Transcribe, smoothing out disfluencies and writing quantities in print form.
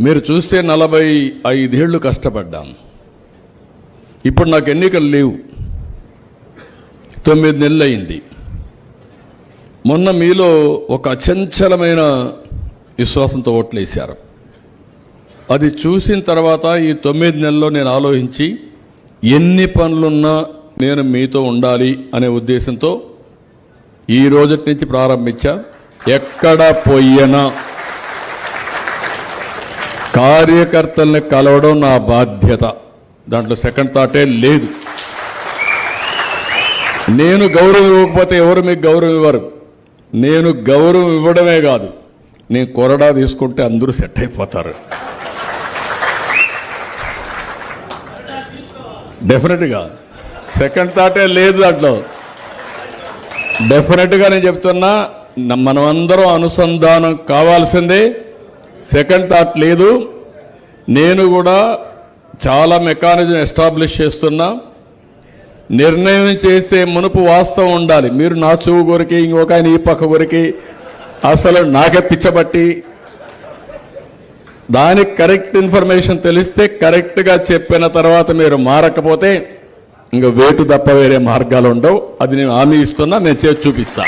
మీరు చూస్తే 45 ఏళ్ళు కష్టపడ్డాం. ఇప్పుడు నాకు ఎన్నికలు లేవు, 9 నెలలు అయింది. మొన్న మీలో ఒక అచంచలమైన విశ్వాసంతో ఓట్లేశారు. అది చూసిన తర్వాత ఈ 9 నెలల్లో నేను ఆలోచించి ఎన్ని పనులున్నా నేను మీతో ఉండాలి అనే ఉద్దేశంతో ఈ రోజు నుంచి ప్రారంభించా. ఎక్కడ పోయినా కార్యకర్తల్ని కలవడం నా బాధ్యత, దాంట్లో సెకండ్ థాటే లేదు. నేను గౌరవం ఇవ్వకపోతే ఎవరు మీకు గౌరవం ఇవ్వరు. నేను గౌరవం ఇవ్వడమే కాదు, నేను కొరడా తీసుకుంటే అందరూ సెట్ అయిపోతారు. డెఫినెట్గా సెకండ్ థాటే లేదు దాంట్లో. డెఫినెట్గా నేను చెప్తున్నా, మనమందరం అనుసంధానం కావాల్సిందే. సెకండ్ థాట్ లేదు. నేను కూడా చాలా మెకానిజం ఎస్టాబ్లిష్ చేస్తున్నా. నిర్ణయం చేసే మునుపు వాస్తవం ఉండాలి. మీరు నా చెవు కొరికి, ఇంకొక ఆయన ఈ పక్క కొరికి, అసలు నాకే పిచ్చబట్టి దానికి కరెక్ట్ ఇన్ఫర్మేషన్ తెలిస్తే కరెక్ట్గా చెప్పిన తర్వాత మీరు మారకపోతే ఇంకా వేటు తప్ప వేరే మార్గాలు ఉండవు. అది నేను హామీ ఇస్తున్నా, నేను చేసి చూపిస్తా.